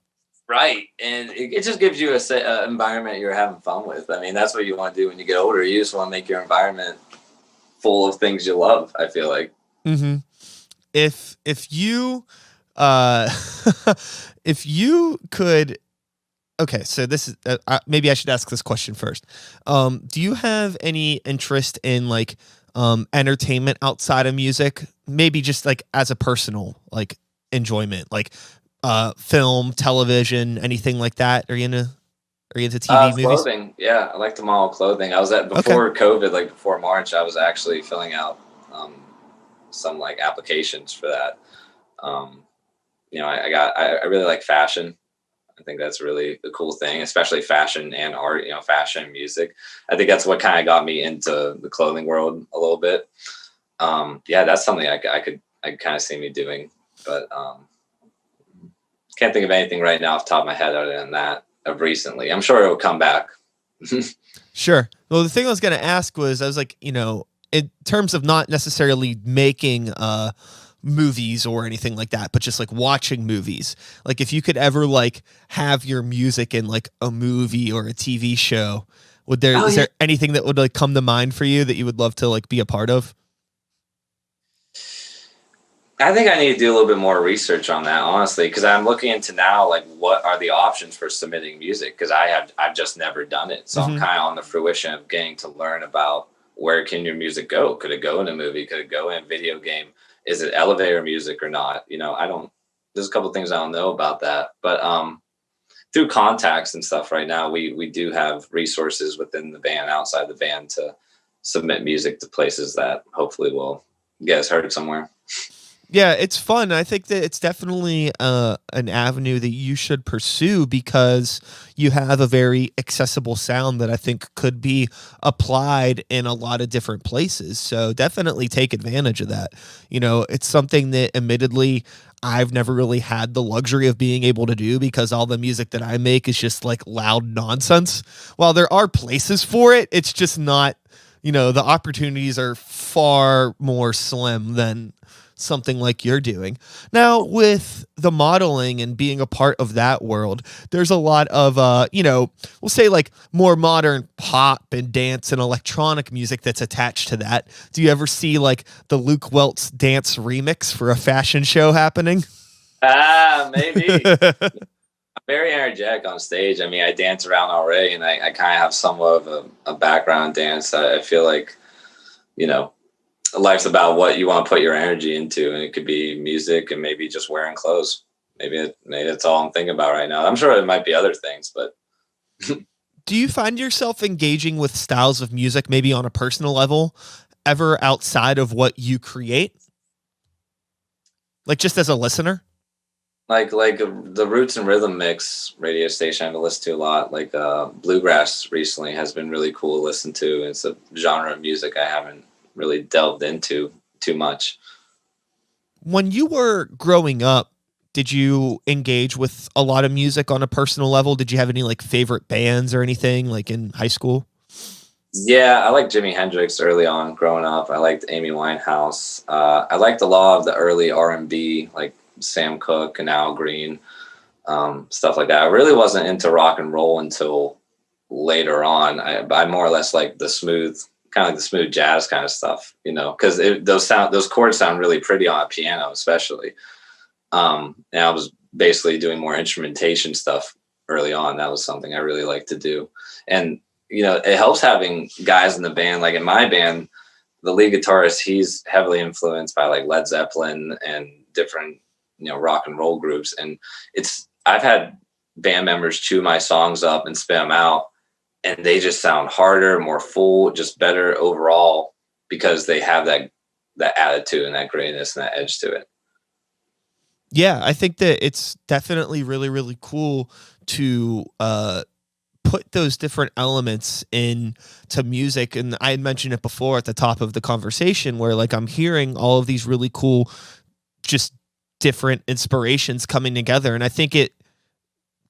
Right. And it just gives you a environment you're having fun with. I mean, that's what you want to do when you get older. You just want to make your environment full of things you love, I feel like. Mm-hmm. If you if you could, okay, so this is maybe I should ask this question first. Do you have any interest in entertainment outside of music? Maybe just as a personal enjoyment, film, television, anything like that? Are you into TV movies? Clothing. Yeah, I like to model clothing. I was before COVID, before March, I was actually filling out some applications for that. I really like fashion. I think that's really the cool thing, especially fashion and art, fashion and music. I think that's what kind of got me into the clothing world a little bit. That's something I could kind of see me doing, but can't think of anything right now off the top of my head other than that of recently. I'm sure it will come back. Sure. Well, the thing I was going to ask was, I was in terms of not necessarily making movies or anything like that, but just watching movies. If you could ever have your music in a movie or a TV show, is there anything that would come to mind for you that you would love to be a part of? I think I need to do a little bit more research on that, honestly, because I'm looking into now, what are the options for submitting music? Because I've just never done it. So I'm kind of on the fruition of getting to learn about where can your music go? Could it go in a movie? Could it go in a video game? Is it elevator music or not? There's a couple of things I don't know about that, but through contacts and stuff right now, we do have resources within the band, outside the band, to submit music to places that hopefully will get us heard somewhere. Yeah, it's fun. I think that it's definitely an avenue that you should pursue because you have a very accessible sound that I think could be applied in a lot of different places. So definitely take advantage of that. It's something that admittedly I've never really had the luxury of being able to do because all the music that I make is just loud nonsense. While there are places for it, it's just not, the opportunities are far more slim than something like you're doing. Now, with the modeling and being a part of that world, there's a lot of, we'll say more modern pop and dance and electronic music that's attached to that. Do you ever see the Luke Weltz dance remix for a fashion show happening? Maybe. I'm very energetic on stage. I mean, I dance around already, and I kind of have somewhat of a background dance. I feel like, life's about what you want to put your energy into, and it could be music and maybe just wearing clothes. Maybe that's all I'm thinking about right now. I'm sure it might be other things, but do you find yourself engaging with styles of music maybe on a personal level ever outside of what you create? Just as a listener? The Roots and Rhythm Mix radio station I've listened to a lot. Like bluegrass recently has been really cool to listen to. It's a genre of music I haven't really delved into too much. When you were growing up, did you engage with a lot of music on a personal level? Did you have any like favorite bands or anything like in high school? Yeah, I liked Jimi Hendrix early on growing up. I liked Amy Winehouse. I liked a lot of the early R&B, like Sam Cooke and Al Green, stuff like that. I really wasn't into rock and roll until later on. I more or less like the smooth, kind of like the smooth jazz kind of stuff, because those chords sound really pretty on a piano, especially. And I was basically doing more instrumentation stuff early on. That was something I really liked to do. And it helps having guys in the band. Like in my band, the lead guitarist, he's heavily influenced by like Led Zeppelin and different, rock and roll groups. And I've had band members chew my songs up and spit them out, and they just sound harder, more full, just better overall because they have that attitude and that greatness and that edge to it. Yeah, I think that it's definitely really, really cool to put those different elements into music. And I had mentioned it before at the top of the conversation where like I'm hearing all of these really cool, just different inspirations coming together. And I think it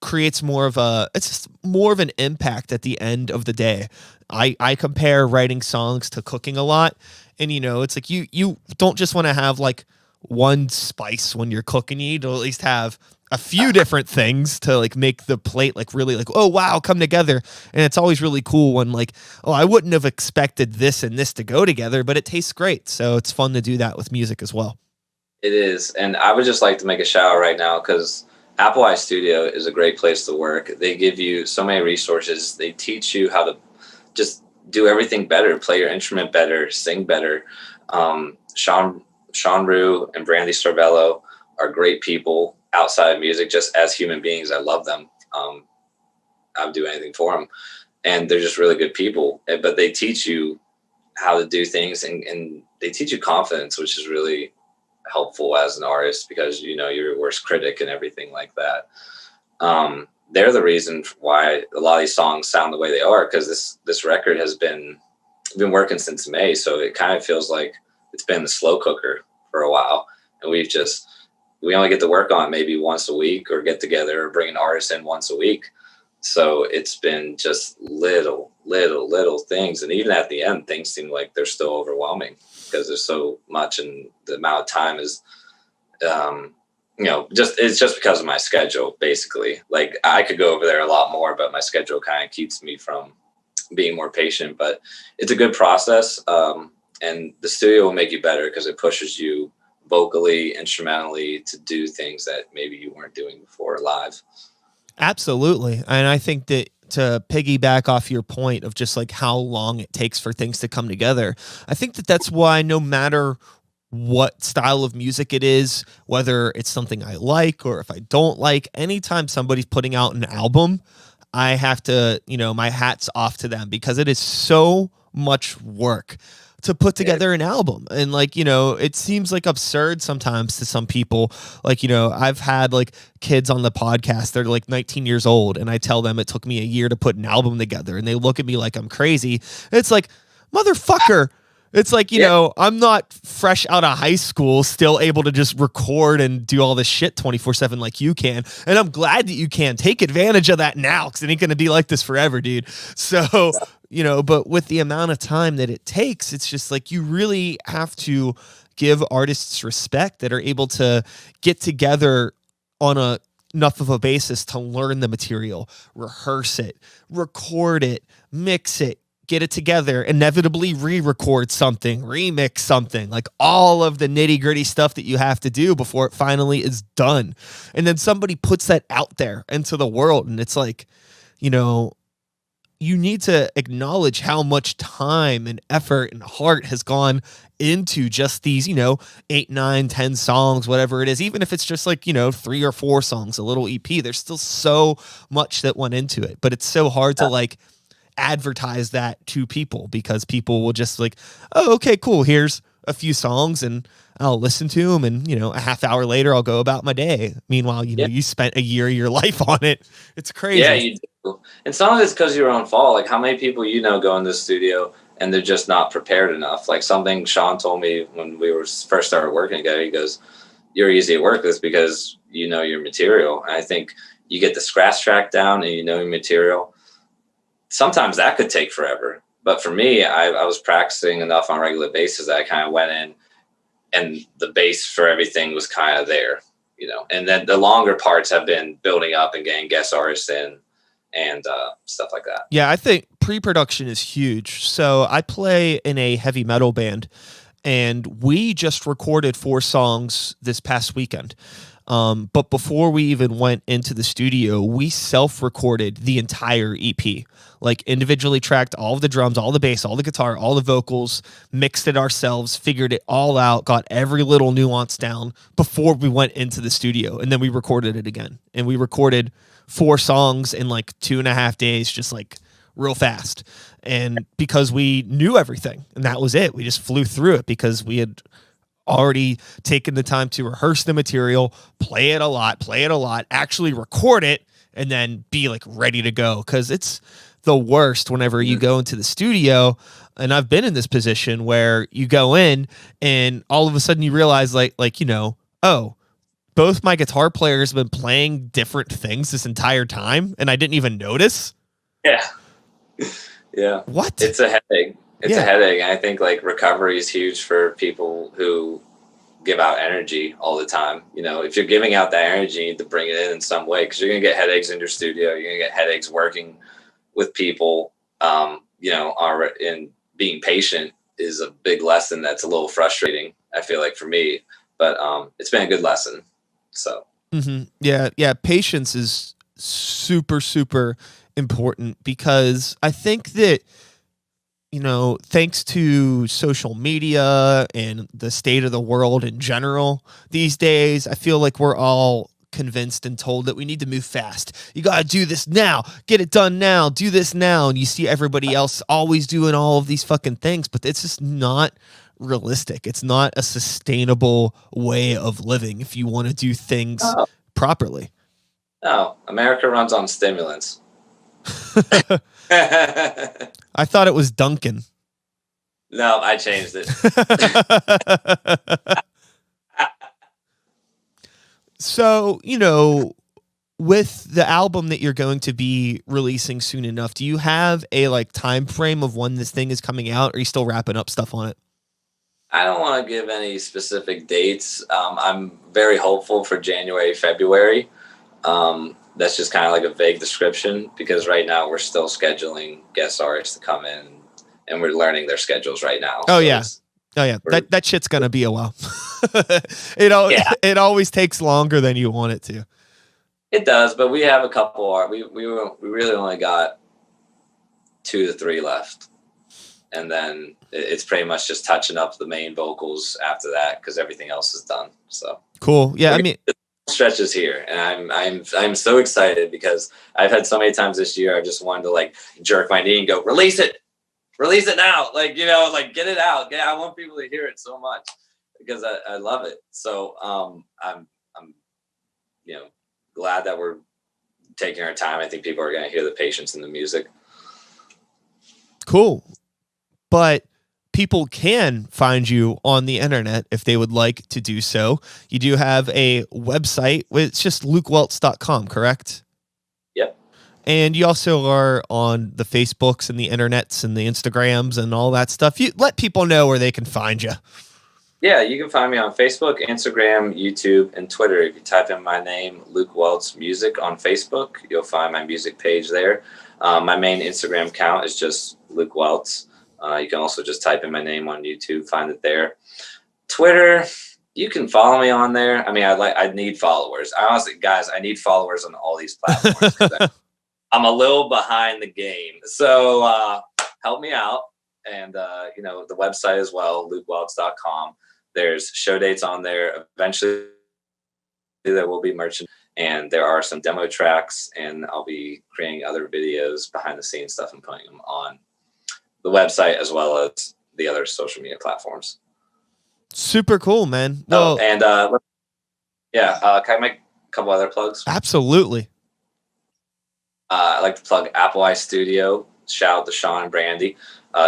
creates it's just more of an impact at the end of the day. I compare writing songs to cooking a lot. And, it's like you don't just want to have like one spice when you're cooking. You need to at least have a few different things to like make the plate like really like, oh wow, come together. And it's always really cool when like, oh, I wouldn't have expected this and this to go together, but it tastes great. So it's fun to do that with music as well. It is. And I would just like to make a shout out right now because Apple iStudio is a great place to work. They give you so many resources. They teach you how to just do everything better, play your instrument better, sing better. Sean Rue and Brandy Cervello are great people outside of music, just as human beings. I love them. I would do anything for them. And they're just really good people. But they teach you how to do things and they teach you confidence, which is really helpful as an artist because, you're your worst critic and everything like that. They're the reason why a lot of these songs sound the way they are because this record has been working since May. So it kind of feels like it's been the slow cooker for a while. And we only get to work on it maybe once a week or get together or bring an artist in once a week. So it's been just little things. And even at the end, things seem like they're still overwhelming because there's so much and the amount of time is, it's just because of my schedule, basically. Like I could go over there a lot more, but my schedule kind of keeps me from being more patient. But it's a good process. And the studio will make you better because it pushes you vocally, instrumentally to do things that maybe you weren't doing before live. Absolutely. And I think that to piggyback off your point of just like how long it takes for things to come together, I think that that's why no matter what style of music it is, whether it's something I like or if I don't like, anytime somebody's putting out an album, I have to, my hat's off to them because it is so much work to put together an album. And like, it seems like absurd sometimes to some people. Like, I've had like kids on the podcast, they're like 19 years old. And I tell them it took me a year to put an album together. And they look at me like I'm crazy. It's like, motherfucker. It's like, I'm not fresh out of high school, still able to just record and do all this shit 24/7 like you can. And I'm glad that you can take advantage of that now because it ain't going to be like this forever, dude. So, but with the amount of time that it takes, it's just like you really have to give artists respect that are able to get together on enough of a basis to learn the material, rehearse it, record it, mix it, get it together, inevitably re-record something, remix something, like all of the nitty-gritty stuff that you have to do before it finally is done. And then somebody puts that out there into the world, and it's like, you need to acknowledge how much time and effort and heart has gone into just these, 8, 9, 10 songs, whatever it is. Even if it's just like, 3 or 4 songs, a little EP, there's still so much that went into it. But it's so hard to advertise that to people because people will just like, oh, okay, cool. Here's a few songs and I'll listen to them, and a half hour later I'll go about my day. Meanwhile, Yeah. you spent a year of your life on it. It's crazy. Yeah, you do. And some of it's because you're on fall. Like, how many people go in the studio and they're just not prepared enough? Like, something Sean told me when we were first started working together. He goes, "You're easy at work. That's because you know your material." And I think you get the scratch track down and you know your material. Sometimes that could take forever. But for me, I was practicing enough on a regular basis that I kind of went in and the base for everything was kind of there, and then the longer parts have been building up and getting guest artists in and stuff like that. Yeah, I think pre-production is huge. So I play in a heavy metal band, and we just recorded 4 songs this past weekend. But before we even went into the studio, we self-recorded the entire EP, like individually tracked all of the drums, all the bass, all the guitar, all the vocals, mixed it ourselves, figured it all out, got every little nuance down before we went into the studio. And then we recorded it again. And we recorded 4 songs in like 2.5 days, just like real fast. And because we knew everything, and that was it. We just flew through it because we had already taken the time to rehearse the material, play it a lot, actually record it, and then be like ready to go. Cause it's the worst whenever you go into the studio. And I've been in this position where you go in and all of a sudden you realize oh, both my guitar players have been playing different things this entire time and I didn't even notice. Yeah. Yeah. What? It's a headache. It's a headache. And I think like recovery is huge for people who give out energy all the time. If you're giving out that energy, you need to bring it in some way, because you're going to get headaches in your studio. You're going to get headaches working with people. And being patient is a big lesson that's a little frustrating, I feel like, for me. But it's been a good lesson. So. Mm-hmm. Yeah. Patience is super, super important, because I think that thanks to social media and the state of the world in general these days, I feel like we're all convinced and told that we need to move fast. You got to do this now, get it done now, do this now. And you see everybody else always doing all of these fucking things, but it's just not realistic. It's not a sustainable way of living if you want to do things properly. No, America runs on stimulants. I thought it was Duncan. No, I changed it. So, with the album that you're going to be releasing soon enough, do you have a time frame of when this thing is coming out? Or are you still wrapping up stuff on it? I don't want to give any specific dates. I'm very hopeful for January, February. That's just kind of like a vague description, because right now we're still scheduling guest artists to come in, and we're learning their schedules right now. Oh, so yeah. That shit's going to be a while. It always takes longer than you want it to. It does, but we have a couple. We really only got 2 to 3 left. And then it's pretty much just touching up the main vocals after that, because everything else is done. So cool. Yeah. Stretches here, and I'm so excited, because I've had so many times this year I just wanted to jerk my knee and go, release it now, get it out. I want people to hear it so much, because I love it. So I'm glad that we're taking our time. I think people are going to hear the patience in the music. Cool. But people can find you on the internet if they would like to do so. You do have a website. It's just lukeweltz.com, correct? Yep. And you also are on the Facebooks and the internets and the Instagrams and all that stuff. You let people know where they can find you. Yeah, you can find me on Facebook, Instagram, YouTube, and Twitter. If you type in my name, Luke Weltz Music, on Facebook, you'll find my music page there. My main Instagram account is just Luke Weltz. You can also just type in my name on YouTube, find it there. Twitter, you can follow me on there. I mean, I need followers. I need followers on all these platforms, because I'm a little behind the game. So help me out. And, the website as well, lukeweltz.com. There's show dates on there. Eventually there will be merch, and there are some demo tracks, and I'll be creating other videos, behind the scenes stuff, and putting them on the website as well as the other social media platforms. Super cool, man. Oh, Well, and can I make a couple other plugs? absolutely. I like to plug Apple Eye Studio. Shout out to Sean and Brandy.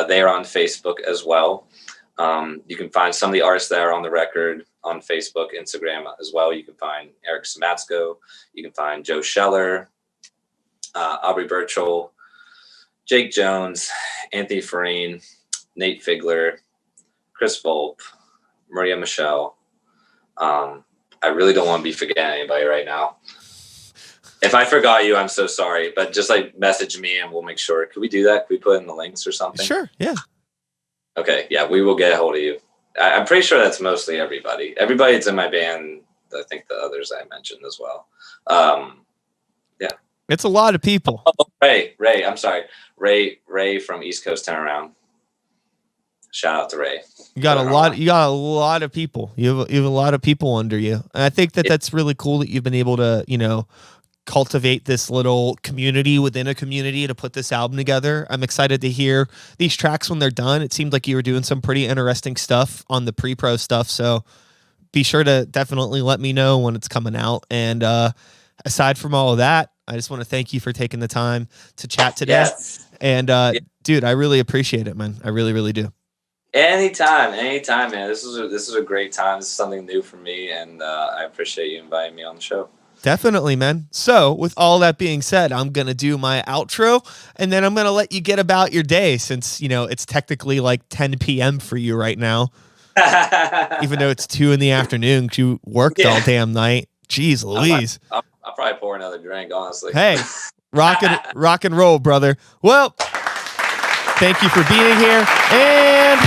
They are on Facebook as well. You can find some of the artists that are on the record on Facebook, Instagram as well. You can find Eric Samatsko. You can find Joe Scheller, Aubrey Birchall, Jake Jones, Anthony Farine, Nate Figler, Chris Volpe, Maria Michelle. I really don't want to be forgetting anybody right now. If I forgot you, I'm so sorry. But just like message me and we'll make sure. Could we do that? Could we put in the links or something? Sure. Yeah. Okay. Yeah, we will get a hold of you. I'm pretty sure that's mostly everybody. Everybody that's in my band. I think the others I mentioned as well. Yeah. It's a lot of people. Oh, Ray. I'm sorry. Ray from East Coast Turnaround. Shout out to Ray. You got a lot of people. You have a lot of people under you. And I think that that's really cool that you've been able to, cultivate this little community within a community to put this album together. I'm excited to hear these tracks when they're done. It seemed like you were doing some pretty interesting stuff on the pre-pro stuff. So be sure to definitely let me know when it's coming out. And aside from all of that, I just want to thank you for taking the time to chat today. Yes. And dude, I really appreciate it, man. I really, really do. Anytime, man. This is a great time. This is something new for me, and I appreciate you inviting me on the show. Definitely, man. So with all that being said, I'm going to do my outro, and then I'm going to let you get about your day since, it's technically like 10 p.m. for you right now, even though it's 2 p.m. because you worked all damn night. Jeez Louise. I'll probably pour another drink, honestly. Hey, rock and roll, brother. Well, thank you for being here, and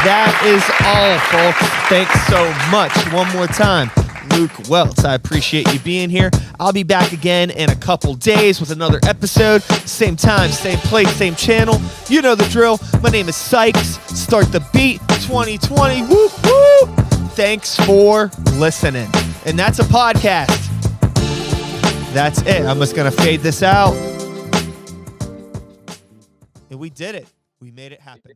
that is all, folks. Thanks so much. One more time, Luke Weltz. I appreciate you being here. I'll be back again in a couple days with another episode. Same time, same place, same channel. You know the drill. My name is Sykes. Start the beat 2020. Woo woo. Thanks for listening. And that's a podcast. That's it. I'm just going to fade this out. And we did it. We made it happen.